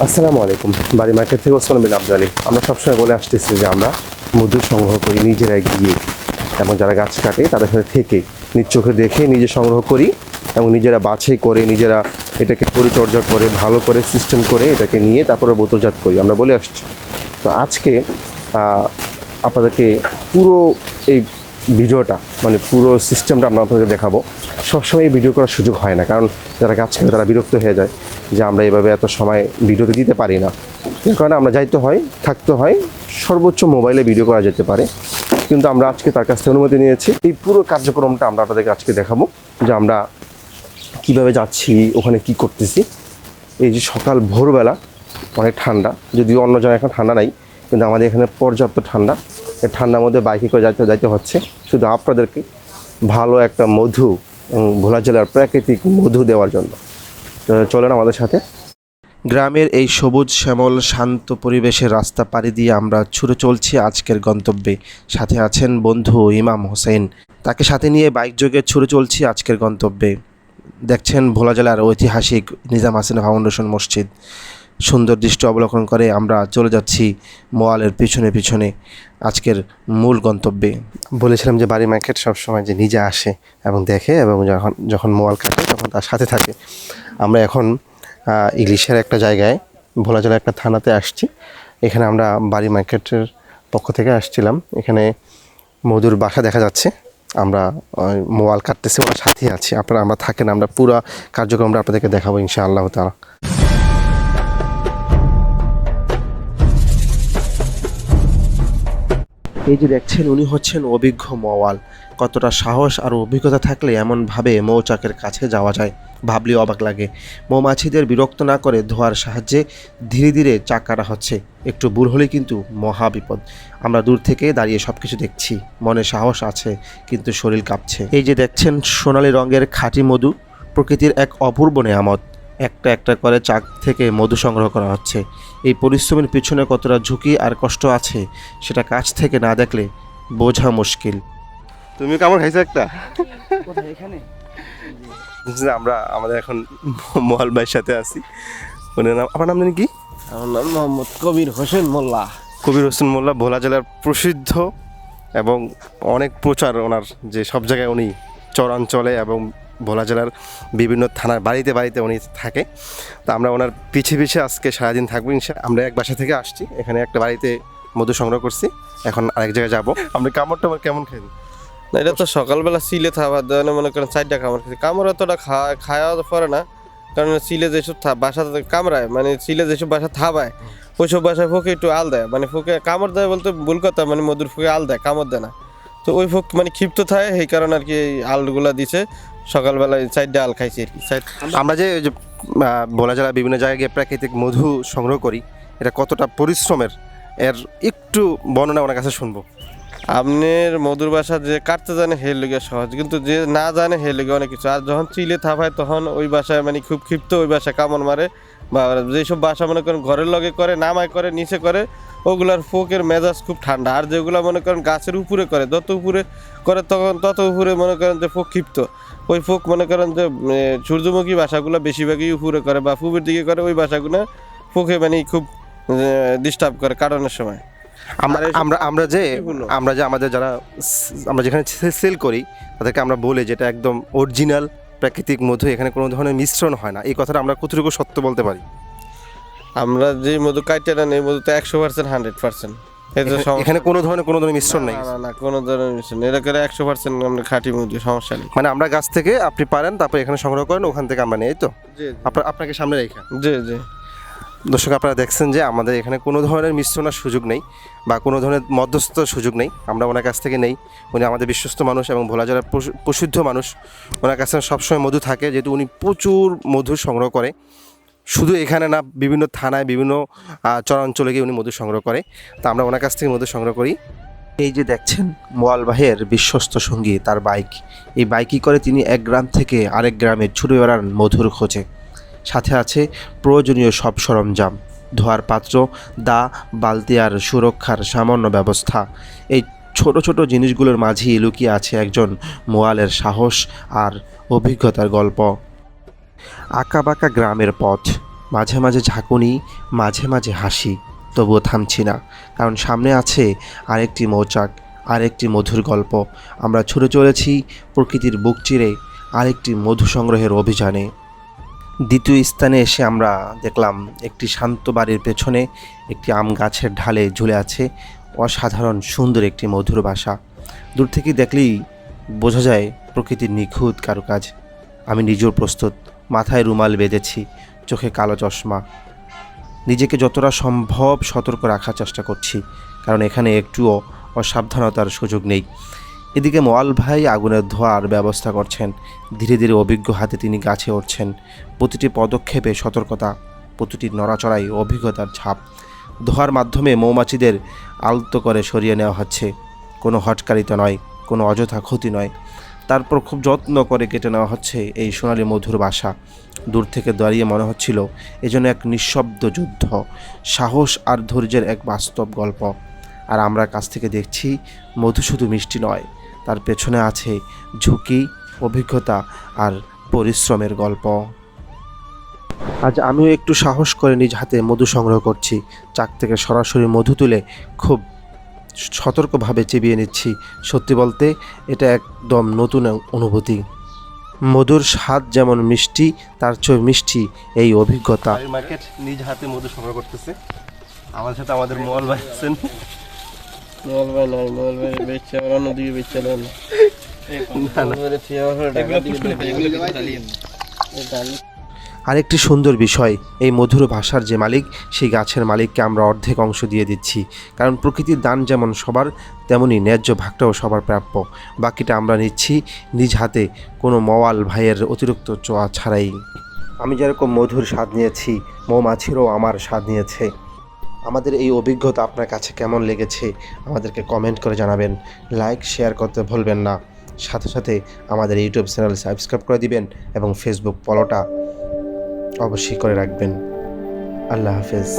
আসসালামু আলাইকুম। বাড়ি মার্কেট থেকে ওসমান বিন আব্দুল আলী। আমরা সবসময় বলে আসতেছি যে আমরা মধু সংগ্রহ করি নিজেরাই গিয়ে, এবং যারা গাছ কাটে তাদের সাথে থেকে নিজ চোখে দেখে নিজে সংগ্রহ করি এবং নিজেরা বাছাই করে নিজেরা এটাকে পরিচর্যা করে ভালো করে সিস্টেম করে এটাকে নিয়ে তারপরে বোতলজাত করি, আমরা বলে আসছি। তো আজকে আপনাদেরকে পুরো এই ভিডিওটা মানে পুরো সিস্টেমটা আমরা আপনাদের দেখাবো। সবসময় এই ভিডিও করার সুযোগ হয় না, কারণ যারা গাছ কাটে তারা বিরক্ত হয়ে যায় যে আমরা এভাবে এত সময় ভিডিওতে দিতে পারি না। এর কারণে আমরা যাইতে হয়, থাকতে হয়, সর্বোচ্চ মোবাইলে ভিডিও করা যেতে পারে, কিন্তু আমরা আজকে তার কাছ থেকে অনুমতি নিয়েছি। এই পুরো কার্যক্রমটা আমরা আপনাদেরকে আজকে দেখাবো যে আমরা কীভাবে যাচ্ছি, ওখানে কি করতেছি। এই যে সকাল ভোরবেলা অনেক ঠান্ডা, যদিও অন্য জায়গায় এখন ঠান্ডা নাই, কিন্তু আমাদের এখানে পর্যাপ্ত ঠান্ডা। এই ঠান্ডার মধ্যে বাইকে করে যাইতে হচ্ছে শুধু আপনাদেরকে ভালো একটা মধু, ভোলা জেলার প্রাকৃতিক মধু দেওয়ার জন্য। চলেন আমাদের সাথে। গ্রামের এই সবুজ শ্যামল শান্ত পরিবেশের রাস্তা পাড়ি দিয়ে আমরা ছুটে চলছি আজকের গন্তব্যে। সাথে আছেন বন্ধু ইমাম হোসেন, তাকে সাথে নিয়ে বাইক যোগে ছুটে চলছি আজকের গন্তব্যে। দেখছেন ভোলা জেলার ঐতিহাসিক নিজাম হাসান ফাউন্ডেশন মসজিদ। সুন্দর দৃষ্টি অবলোকন করে আমরা চলে যাচ্ছি মোয়ালের পিছনে পিছনে আজকের মূল গন্তব্যে। বলেছিলাম যে বাড়ি মার্কেট সবসময় যে নিজে আসে এবং দেখে, এবং যখন মোয়াল কাটে তখন তার সাথে থাকে। আমরা এখন ইলিশের একটা জায়গায় ভোলা জেলার একটা থানাতে আসছি। এখানে আমরা বাড়ি মার্কেটের পক্ষ থেকে আসছিলাম। এখানে মধুর বাসা দেখা যাচ্ছে। আমরা মোয়াল কাটতেছি, ওনার সাথেই আছি। আমরা থাকেন, আমরা পুরো কার্যক্রমটা আপনাদেরকে দেখাবো ইনশাআল্লাহ তাআলা। এই যে দেখছেন উনি হচ্ছেন অভিজ্ঞ মওয়াল। কতটা সাহস আর অভিজ্ঞতা থাকলে এমনভাবে মৌচাকের কাছে যাওয়া যায় ভাবলেও অবাক লাগে। মৌমাছিদের বিরক্ত না করে ধোয়ার সাহায্যে ধীরে ধীরে চাক কাটা হচ্ছে। একটু ভুল হলেই কিন্তু মহা বিপদ। আমরা দূর থেকে দাঁড়িয়ে সব কিছু দেখছি, মনে সাহস আছে কিন্তু শরীর কাঁপছে। এই যে দেখছেন সোনালি রঙের খাঁটি মধু, প্রকৃতির এক অপূর্ব নেয়ামত। একটা একটা করে চাক থেকে মধু সংগ্রহ করা হচ্ছে। এই পরিশ্রমের পিছনে কতটা ঝুঁকি আর কষ্ট আছে সেটা কাছ থেকে না দেখলে বোঝা মুশকিল। তুমি কেমন খাইছো একটা? এখানে আমরা আমাদের এখন মোয়াল ভাইয়ের সাথে আছি। ওনার নাম, আপনার নাম জানি কি? আমার নাম মোহাম্মদ কবির হোসেন মোল্লা। কবির হোসেন মোল্লা ভোলা জেলার প্রসিদ্ধ এবং অনেক প্রচার ওনার, যে সব জায়গায় উনি চরাঞ্চলে এবং ভোলা জেলার বিভিন্ন থানার বাড়িতে বাড়িতে উনি থাকে। তো আমরা ওনার পিছিয়ে পিছিয়ে আজকে সারাদিন থাকবো আমরা এক বাসা থেকে আসছি, এখানে একটা বাড়িতে মধু সংগ্রহ করছি, এখন আরেক জায়গায় যাবো। আপনি কামড় টামড় কেমন খেলেন? না, এটা তো সকালবেলা সিলে খাবার দেওয়া, মনে করেন 4টা কামড় খেতে। কামড় অতটা খাওয়া পড়ে না, কারণ সিলে যেসব বাসা কামড়ায়, মানে সিলে যেসব বাসা থাবায় ওইসব বাসায় ফোকে একটু আল দেয়, মানে ফোকে কামড় দেয় বলতে ভুল কথা, মানে মধুর ফোকে আল দেয়, কামড় দেয় না। তো ওই ফোক মানে ক্ষিপ্ত থাকে, এই কারণে আর কি এই আলগুলা দিছে। সকালবেলায় 4টা আল খাইছি আর কি। আমরা যে ভোলা জেলার বিভিন্ন জায়গায় গিয়ে প্রাকৃতিক মধু সংগ্রহ করি, এটা কতটা পরিশ্রমের এর একটু বর্ণনা ওনার কাছে শুনবো। আপনার মধুর বাসা যে কাটতে জানে হে লেগে সহজ, কিন্তু যে না জানে হে লেগে অনেক কিছু। আর যখন চিলে থাপায় তখন ওই বাসায় মানে খুব ক্ষিপ্ত, ওই বাসায় কামড় মারে। বা যেসব বাসা মনে করেন ঘরের লগে করে, নামায় করে, নিচে করে, ওগুলার ফোকের মেজাজ খুব ঠান্ডা। আর যেগুলো মনে করেন গাছের উপরে করে, যত উপরে করে তখন তত উপরে মনে করেন যে ফোক ক্ষিপ্ত। ওই ফোক মনে করেন যে সূর্যমুখী বাসাগুলো বেশিরভাগই উপরে করে বা পূবের দিকে করে, ওই বাসাগুলো ফোকে মানে খুব ডিস্টার্ব করে কাটানোর সময়। আমরা যে আমাদের যারা আমরা যেখানে সেল করি তাদেরকে আমরা বলি যেটা একদম অরিজিনাল প্রাকৃতিক মধু, এখানে কোনো ধরনের মিশ্রণ হয় না। এই কথাটা আমরা কতটুকু সত্য বলতে পারি? আমরা যে মধু কাটতে নেন এই মধু তো 100% 100%। এখানে কোনো ধরনের মিশ্রণ নেই। না, কোনো ধরনের মিশ্রণ। এটা করে 100% আমরা খাঁটি মধু, সমস্যা নেই। মানে আমরা গাছ থেকে আপনি পারেন, তারপর এখানে সংগ্রহ করেন, ওখান থেকে আমরা নিই। তো আপনাকে সামনে রেখে জি। দর্শক, আপনারা দেখছেন যে আমাদের এখানে কোনো ধরনের মিশ্রণের সুযোগ নেই বা কোনো ধরনের মধ্যস্থতার সুযোগ নেই। আমরা ওনার কাছ থেকে নেই। উনি আমাদের বিশ্বস্ত মানুষ এবং ভোলা জেলার প্রসিদ্ধ মানুষ। ওনার কাছে সবসময় মধু থাকে, যেহেতু উনি প্রচুর মধু সংগ্রহ করে। শুধু এখানে না, বিভিন্ন থানায়, বিভিন্ন চরাঞ্চলে গিয়ে উনি মধু সংগ্রহ করে। তা আমরা ওনার কাছ থেকে মধু সংগ্রহ করি। এই যে দেখছেন মোয়াল ভাইয়ের বিশ্বস্ত সঙ্গী, তার বাইক। এই বাইকই করে তিনি এক গ্রাম থেকে আরেক গ্রামে ছুটে বেড়ান মধুর খোঁজে। সাথে আছে প্রয়োজনীয় সব সরঞ্জাম, ধোয়ার পাত্র, দা, বালতি আর সুরক্ষার সামান্য ব্যবস্থা। এই ছোট ছোট জিনিসগুলোর মাঝেই লুকিয়ে আছে একজন মোয়ালের সাহস আর অভিজ্ঞতার গল্প। আঁকাবাঁকা গ্রামের পথ, মাঝে মাঝে ঝাঁকুনি, মাঝে মাঝে হাসি, তবুও থামছি না, কারণ সামনে আছে আরেকটি মৌচাক, আরেকটি মধুর গল্প। আমরা ছুটে চলেছি প্রকৃতির বুক চিরে আরেকটি মধু সংগ্রহের অভিযানে। দ্বিতীয় স্থানে এসে আমরা দেখলাম একটি শান্ত বাড়ির পেছনে একটি আম গাছের ঢালে ঝুলে আছে অসাধারণ সুন্দর একটি মধুর বাসা। দূর থেকে দেখলেই বোঝা যায় প্রকৃতির নিখুঁত কারুকাজ। আমি নিজেও প্রস্তুত, মাথায় রুমাল বেঁধেছি, চোখে কালো চশমা, নিজেকে যতটা সম্ভব সতর্ক রাখার চেষ্টা করছি, কারণ এখানে একটুও অসাবধানতার সুযোগ নেই। এদিকে মোয়াল ভাই আগুনের ধোঁয়ার ব্যবস্থা করছেন। ধীরে ধীরে অভিজ্ঞ হাতে তিনি গাছে উঠছেন। প্রতিটি পদক্ষেপে সতর্কতা, প্রতিটি নড়াচড়াই অভিজ্ঞতার ছাপ। ধোঁয়ার মাধ্যমে মৌমাছিদের আলতো করে সরিয়ে নেওয়া হচ্ছে, কোনো হটকারিতা নয়, কোনো অযথা ক্ষতি নয়। তারপর খুব যত্ন করে কেটে নেওয়া হচ্ছে এই সোনালী মধুর বাসা। দূর থেকে দাঁড়িয়ে মনে হচ্ছিল এজন্য এক নিঃশব্দ যুদ্ধ, সাহস আর ধৈর্যের এক বাস্তব গল্প। আর আমরা কাছ থেকে দেখছি মধু শুধু মিষ্টি নয়, তার পেছনে আছে ঝুঁকি, অভিজ্ঞতা আর পরিশ্রমের গল্প। আজ আমিও একটু সাহস করে নিজ হাতে মধু সংগ্রহ করছি। চাক থেকে সরাসরি মধু তুলে খুব সতর্কভাবে চিবিয়ে নিচ্ছি। সত্যি বলতে এটা একদম নতুন অনুভূতি। মধুর স্বাদ যেমন মিষ্টি, তার চেয়ে মিষ্টি এই অভিজ্ঞতা। মার্কেট নিজ হাতে মধু সংগ্রহ করতেছে। আমার সাথে আমাদের মোয়াল ভাই আছেন। মোয়াল ভাই নয়, মোয়াল ভাই বেচছে, আর অন্যদিকে বেচছে না। আরেকটি সুন্দর বিষয়, এই মধুর ভাষার যে মালিক, সেই গাছের মালিককে আমরা অর্ধেক অংশ দিয়ে দিচ্ছি। কারণ প্রকৃতির দান যেমন সবার, তেমনি ন্যায্য ভাগটাও সবার প্রাপ্য। বাকিটা আমরা নিচ্ছি নিজ হাতে, কোনো মোয়াল ভাইয়ের অতিরিক্ত চোয়া ছাড়াই। আমি যেরকম মধুর স্বাদ নিয়েছি, মৌমাছিরও আমার স্বাদ নিয়েছে। আমাদের এই অভিজ্ঞতা আপনার কাছে কেমন লেগেছে আমাদেরকে কমেন্ট করে জানাবেন। লাইক শেয়ার করতে ভুলবেন না। সাথে সাথে আমাদের ইউটিউব চ্যানেল সাবস্ক্রাইব করে দিবেন এবং ফেসবুক ফলোটা অবশ্যই করে রাখবেন। আল্লাহ হাফেজ।